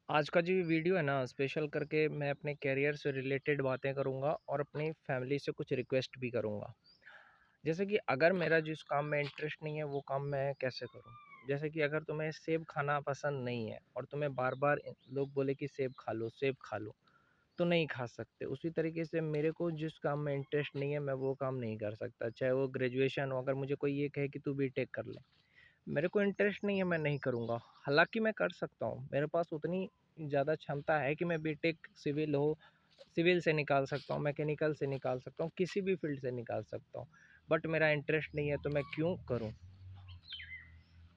आज का जो ये वीडियो है ना स्पेशल करके मैं अपने करियर से रिलेटेड बातें करूंगा और अपनी फैमिली से कुछ रिक्वेस्ट भी करूंगा। जैसे कि अगर मेरा जिस काम में इंटरेस्ट नहीं है वो काम मैं कैसे करूं। जैसे कि अगर तुम्हें सेब खाना पसंद नहीं है और तुम्हें बार बार लोग बोले कि सेब खा लो तो नहीं खा सकते। उसी तरीके से मेरे को जिस काम में इंटरेस्ट नहीं है मैं वो काम नहीं कर सकता, चाहे वो ग्रेजुएशन हो। अगर मुझे कोई ये कहे कि तू बीटेक कर ले, मेरे को इंटरेस्ट नहीं है, मैं नहीं करूँगा। हालाँकि मैं कर सकता हूँ, मेरे पास उतनी ज़्यादा क्षमता है कि मैं बीटेक सिविल से निकाल सकता हूँ, मैकेनिकल से निकाल सकता हूँ, किसी भी फ़ील्ड से निकाल सकता हूँ। बट मेरा इंटरेस्ट नहीं है तो मैं क्यों करूँ?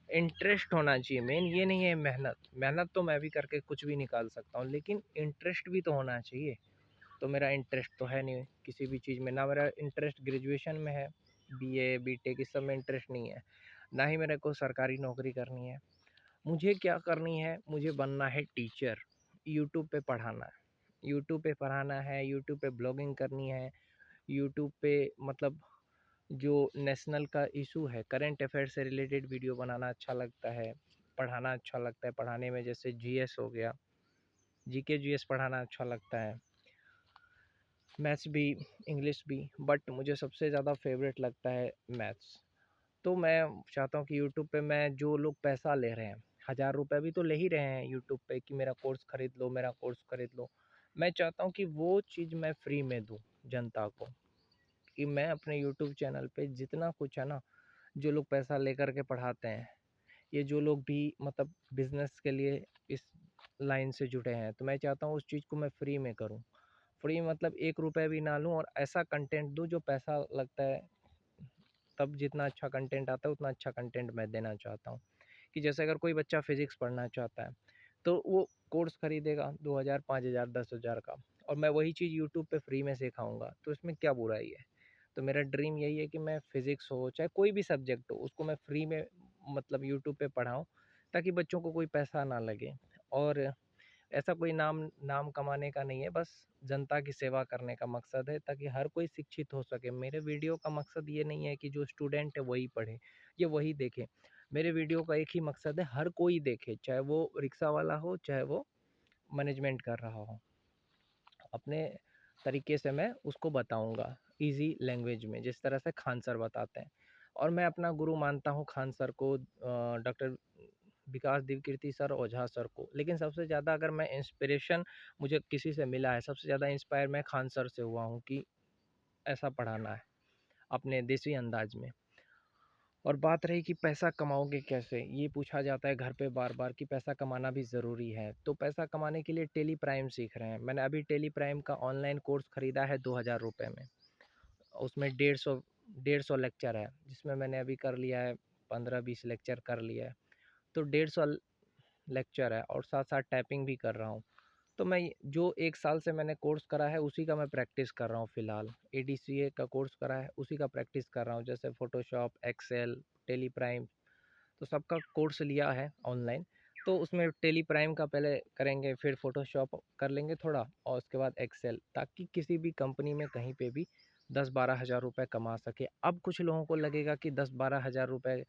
इंटरेस्ट होना चाहिए मेन, ये नहीं है मेहनत। मेहनत तो मैं भी करके कुछ भी निकाल सकता हूँ, लेकिन इंटरेस्ट भी तो होना चाहिए। तो मेरा इंटरेस्ट तो है नहीं किसी भी चीज़ में, ना मेरा इंटरेस्ट ग्रेजुएशन में है, बीए, बीटेक इस सब में इंटरेस्ट नहीं है, ना ही मेरे को सरकारी नौकरी करनी है। मुझे क्या करनी है, मुझे बनना है टीचर। यूट्यूब पे पढ़ाना है, यूट्यूब पे पढ़ाना है, यूट्यूब पे ब्लॉगिंग करनी है, यूट्यूब पे मतलब जो नेशनल का इशू है, करंट अफेयर से रिलेटेड वीडियो बनाना अच्छा लगता है, पढ़ाना अच्छा लगता है। पढ़ाने में जैसे जीएस हो गया, जीके जीएस पढ़ाना अच्छा लगता है, मैथ्स भी, इंग्लिश भी, बट मुझे सबसे ज़्यादा फेवरेट लगता है मैथ्स। तो मैं चाहता हूँ कि यूट्यूब पे मैं जो लोग पैसा ले रहे हैं, 1000 रुपये भी तो ले ही रहे हैं यूट्यूब पे कि मेरा कोर्स खरीद लो, मेरा कोर्स खरीद लो। मैं चाहता हूँ कि वो चीज़ मैं फ्री में दूँ जनता को, कि मैं अपने यूट्यूब चैनल पे जितना कुछ है ना, जो लोग पैसा लेकर के पढ़ाते हैं, ये जो लोग भी मतलब बिजनेस के लिए इस लाइन से जुड़े हैं, तो मैं चाहता हूँ उस चीज़ को मैं फ्री में करूँ। फ्री मतलब 1 रुपये भी ना लूँ और ऐसा कंटेंट दूँ जो पैसा लगता है, तब जितना अच्छा कंटेंट आता है उतना अच्छा कंटेंट मैं देना चाहता हूँ। कि जैसे अगर कोई बच्चा फिज़िक्स पढ़ना चाहता है, तो वो कोर्स खरीदेगा 2000, 5000, 10,000 का, और मैं वही चीज़ यूट्यूब पे फ्री में सिखाऊँगा, तो इसमें क्या बुराई है? तो मेरा ड्रीम यही है कि मैं फिज़िक्स हो, चाहे कोई भी सब्जेक्ट हो, उसको मैं फ्री में मतलब यूट्यूब पे पढ़ाऊँ, ताकि बच्चों को कोई पैसा ना लगे। और ऐसा कोई नाम नाम कमाने का नहीं है, बस जनता की सेवा करने का मकसद है, ताकि हर कोई शिक्षित हो सके। मेरे वीडियो का मकसद ये नहीं है कि जो स्टूडेंट है वही पढ़े या वही देखे। मेरे वीडियो का एक ही मकसद है, हर कोई देखे, चाहे वो रिक्शा वाला हो, चाहे वो मैनेजमेंट कर रहा हो। अपने तरीके से मैं उसको बताऊँगा, ईज़ी लैंग्वेज में, जिस तरह से खान सर बताते हैं। और मैं अपना गुरु मानता हूँ खान सर को, डॉक्टर विकास दिव्यकीर्ति सर, ओझा सर को। लेकिन सबसे ज़्यादा अगर मैं इंस्पिरेशन मुझे किसी से मिला है, सबसे ज़्यादा इंस्पायर मैं खान सर से हुआ हूँ कि ऐसा पढ़ाना है, अपने देसी अंदाज में। और बात रही कि पैसा कमाओगे कैसे, ये पूछा जाता है घर पे बार-बार कि पैसा कमाना भी ज़रूरी है। तो पैसा कमाने के लिए टेली प्राइम सीख रहे हैं। मैंने अभी टेली प्राइम का ऑनलाइन कोर्स खरीदा है 2000 रुपये में। उसमें 150 लेक्चर है, जिसमें मैंने अभी कर लिया है 15-20 लेक्चर कर लिया है। तो 150 लेक्चर है और साथ-साथ टाइपिंग भी कर रहा हूँ। तो मैं जो 1 साल से मैंने कोर्स करा है उसी का मैं प्रैक्टिस कर रहा हूँ फ़िलहाल। एडीसीए का कोर्स करा है, उसी का प्रैक्टिस कर रहा हूँ, जैसे फ़ोटोशॉप, एक्सेल, टेली प्राइम, तो सबका कोर्स लिया है ऑनलाइन। तो उसमें टेली प्राइम का पहले करेंगे, फिर फ़ोटोशॉप कर लेंगे थोड़ा, और उसके बाद एक्सेल, ताकि किसी भी कंपनी में कहीं पे भी 10-12 हज़ार रुपये कमा सके। अब कुछ लोगों को लगेगा कि 10-12 हज़ार रुपये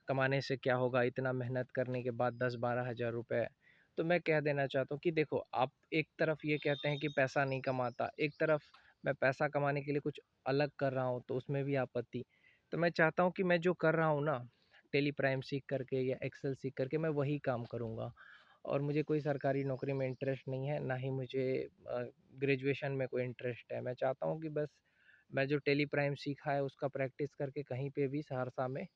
कमाने से क्या होगा, इतना मेहनत करने के बाद 10-12 हज़ार रुपये। तो मैं कह देना चाहता हूँ कि देखो, आप एक तरफ ये कहते हैं कि पैसा नहीं कमाता, एक तरफ मैं पैसा कमाने के लिए कुछ अलग कर रहा हूँ, तो उसमें भी आपत्ति। तो मैं चाहता हूँ कि मैं जो कर रहा हूँ ना, टेली प्राइम सीख करके या एक्सेल सीख करके, मैं वही काम करूँगा। और मुझे कोई सरकारी नौकरी में इंटरेस्ट नहीं है, ना ही मुझे ग्रेजुएशन में कोई इंटरेस्ट है। मैं चाहता हूँ कि बस मैं जो टेली प्राइम सीखा है उसका प्रैक्टिस करके कहीं पे भी सहरसा में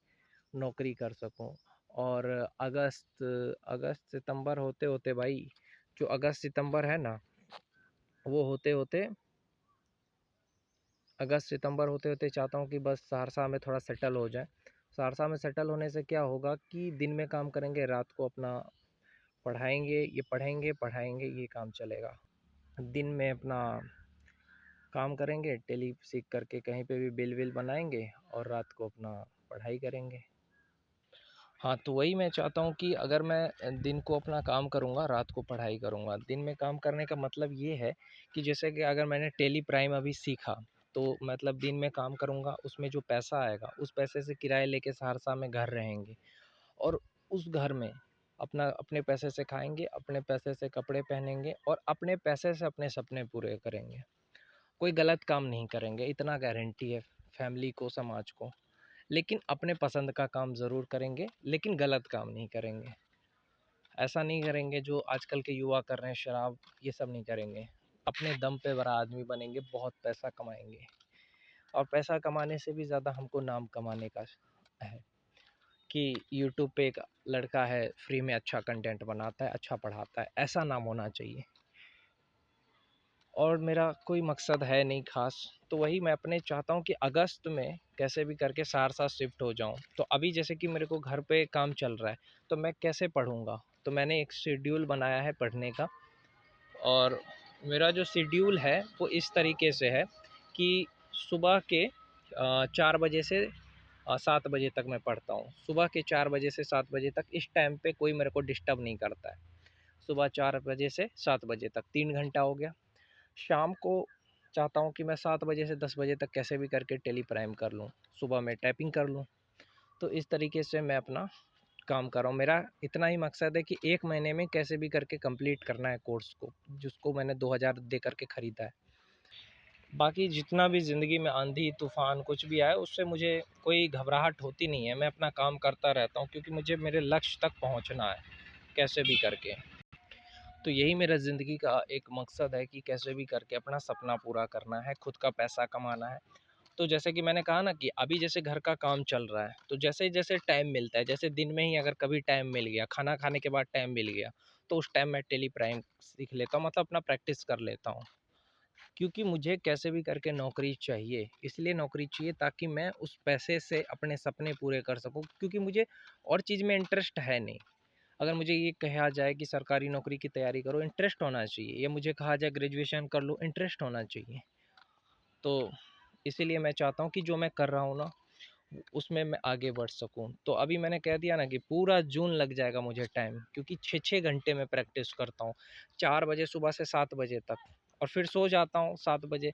नौकरी कर सकूँ। और अगस्त अगस्त सितंबर होते-होते भाई, जो अगस्त सितंबर है ना, वो होते-होते अगस्त सितंबर होते-होते चाहता हूँ कि बस सहरसा में थोड़ा सेटल हो जाएँ। सहरसा में सेटल होने से क्या होगा कि दिन में काम करेंगे, रात को अपना पढ़ाएँगे, ये काम चलेगा। दिन में अपना काम करेंगे, टेली सीख करके कहीं पे भी बिल विल बनाएँगे, और रात को अपना पढ़ाई करेंगे। हाँ, तो वही मैं चाहता हूँ कि अगर मैं दिन को अपना काम करूँगा, रात को पढ़ाई करूँगा। दिन में काम करने का मतलब ये है कि जैसे कि अगर मैंने टेली प्राइम अभी सीखा, तो मतलब दिन में काम करूँगा, उसमें जो पैसा आएगा, उस पैसे से किराया लेके सहरसा में घर रहेंगे। और उस घर में अपने पैसे से खाएँगे, अपने पैसे से कपड़े पहनेंगे और अपने पैसे से अपने सपने पूरे करेंगे। कोई गलत काम नहीं करेंगे, इतना गारंटी है फैमिली को, समाज को। लेकिन अपने पसंद का काम ज़रूर करेंगे, लेकिन गलत काम नहीं करेंगे। ऐसा नहीं करेंगे जो आजकल के युवा कर रहे हैं, शराब ये सब नहीं करेंगे। अपने दम पे बड़ा आदमी बनेंगे, बहुत पैसा कमाएँगे। और पैसा कमाने से भी ज़्यादा हमको नाम कमाने का है कि यूट्यूब पे एक लड़का है, फ्री में अच्छा कंटेंट बनाता है, अच्छा पढ़ाता है, ऐसा नाम होना चाहिए। और मेरा कोई मकसद है नहीं ख़ास, तो वही मैं अपने चाहता हूँ कि अगस्त में कैसे भी करके सहरसा शिफ्ट हो जाऊँ। तो अभी जैसे कि मेरे को घर पे काम चल रहा है, तो मैं कैसे पढ़ूँगा? तो मैंने एक शेड्यूल बनाया है पढ़ने का, और मेरा जो शेड्यूल है वो इस तरीके से है कि सुबह के 4 बजे से 7 बजे तक मैं पढ़ता हूँ। सुबह के 4 बजे से 7 बजे तक, इस टाइम पे कोई मेरे को डिस्टर्ब नहीं करता है। सुबह 4 बजे से 7 बजे तक 3 घंटा हो गया। शाम को चाहता हूँ कि मैं 7 बजे से 10 बजे तक कैसे भी करके टेली प्राइम कर लूँ, सुबह में टाइपिंग कर लूँ। तो इस तरीके से मैं अपना काम कर रहा हूँ। मेरा इतना ही मकसद है कि 1 महीने में कैसे भी करके कंप्लीट करना है कोर्स को, जिसको मैंने 2000 दे करके ख़रीदा है। बाकी जितना भी ज़िंदगी में आंधी तूफ़ान कुछ भी आए, उससे मुझे कोई घबराहट होती नहीं है। मैं अपना काम करता रहता हूँ, क्योंकि मुझे मेरे लक्ष्य तक पहुँचना है कैसे भी करके। तो यही मेरा ज़िंदगी का एक मकसद है कि कैसे भी करके अपना सपना पूरा करना है, खुद का पैसा कमाना है। तो जैसे कि मैंने कहा ना कि अभी जैसे घर का काम चल रहा है, तो जैसे-जैसे टाइम मिलता है, जैसे दिन में ही अगर कभी टाइम मिल गया, खाना खाने के बाद टाइम मिल गया, तो उस टाइम मैं टेली प्राइम सीख लेता हूँ, मतलब अपना प्रैक्टिस कर लेता हूँ। क्योंकि मुझे कैसे भी करके नौकरी चाहिए, इसलिए नौकरी चाहिए ताकि मैं उस पैसे से अपने सपने पूरे कर सकूँ, क्योंकि मुझे और चीज़ में इंटरेस्ट है नहीं। अगर मुझे ये कहा जाए कि सरकारी नौकरी की तैयारी करो, इंटरेस्ट होना चाहिए, या मुझे कहा जाए ग्रेजुएशन कर लो, इंटरेस्ट होना चाहिए। तो इसीलिए मैं चाहता हूँ कि जो मैं कर रहा हूँ ना, उसमें मैं आगे बढ़ सकूँ। तो अभी मैंने कह दिया ना कि पूरा जून लग जाएगा मुझे टाइम, क्योंकि 6-6 घंटे मैं प्रैक्टिस करता हूँ, 4 बजे सुबह से 7 बजे तक, और फिर सो जाता हूँ 7 बजे।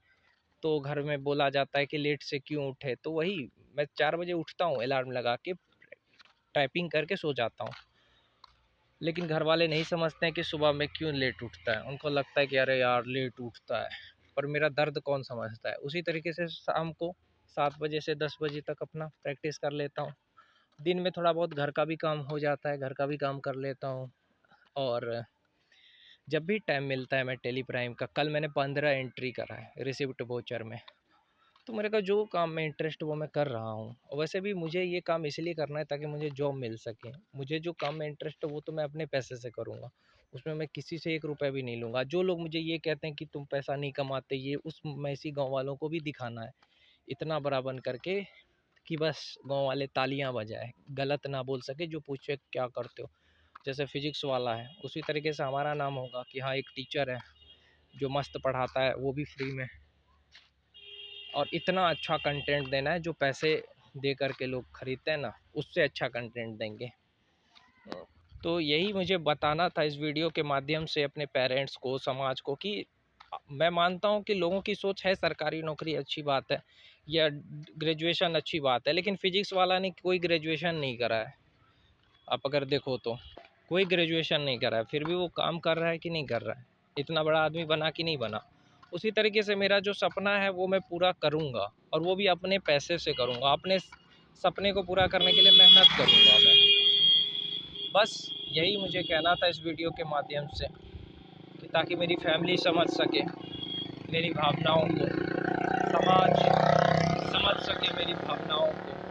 तो घर में बोला जाता है कि लेट से क्यों उठे, तो वही मैं 4 बजे उठता हूँ अलार्म लगा के, टाइपिंग करके सो जाता हूँ। लेकिन घर वाले नहीं समझते हैं कि सुबह में क्यों लेट उठता है, उनको लगता है कि अरे यार लेट उठता है, पर मेरा दर्द कौन समझता है। उसी तरीके से शाम को 7 बजे से 10 बजे तक अपना प्रैक्टिस कर लेता हूँ। दिन में थोड़ा बहुत घर का भी काम हो जाता है, घर का भी काम कर लेता हूँ। और जब भी टाइम मिलता है मैं टेली प्राइम का, कल मैंने 15 एंट्री करा है रिसिप्ट वोचर में। तो मेरे को जो काम में इंटरेस्ट वो मैं कर रहा हूँ, और वैसे भी मुझे ये काम इसलिए करना है ताकि मुझे जॉब मिल सके। मुझे जो काम में इंटरेस्ट है वो तो मैं अपने पैसे से करूँगा, उसमें मैं किसी से 1 रुपया भी नहीं लूँगा। जो लोग मुझे ये कहते हैं कि तुम पैसा नहीं कमाते, ये उस मैसी गाँव वालों को भी दिखाना है इतना बड़ा बन करके कि बस गाँव वाले तालियाँ बजाए, गलत ना बोल सके, जो पूछे क्या करते हो। जैसे फिजिक्स वाला है, उसी तरीके से हमारा नाम होगा कि हाँ एक टीचर है जो मस्त पढ़ाता है, वो भी फ्री में, और इतना अच्छा कंटेंट देना है जो पैसे दे कर के लोग खरीदते हैं ना, उससे अच्छा कंटेंट देंगे। तो यही मुझे बताना था इस वीडियो के माध्यम से अपने पेरेंट्स को, समाज को, कि मैं मानता हूँ कि लोगों की सोच है सरकारी नौकरी अच्छी बात है, या ग्रेजुएशन अच्छी बात है, लेकिन फिजिक्स वाला ने कोई ग्रेजुएशन नहीं करा है। आप अगर देखो तो कोई ग्रेजुएशन नहीं करा है, फिर भी वो काम कर रहा है कि नहीं कर रहा है, इतना बड़ा आदमी बना कि नहीं बना। उसी तरीके से मेरा जो सपना है वो मैं पूरा करूँगा, और वो भी अपने पैसे से करूँगा। अपने सपने को पूरा करने के लिए मेहनत करूँगा मैं। बस यही मुझे कहना था इस वीडियो के माध्यम से, कि ताकि मेरी फैमिली समझ सके मेरी भावनाओं को, समाज समझ सके मेरी भावनाओं को।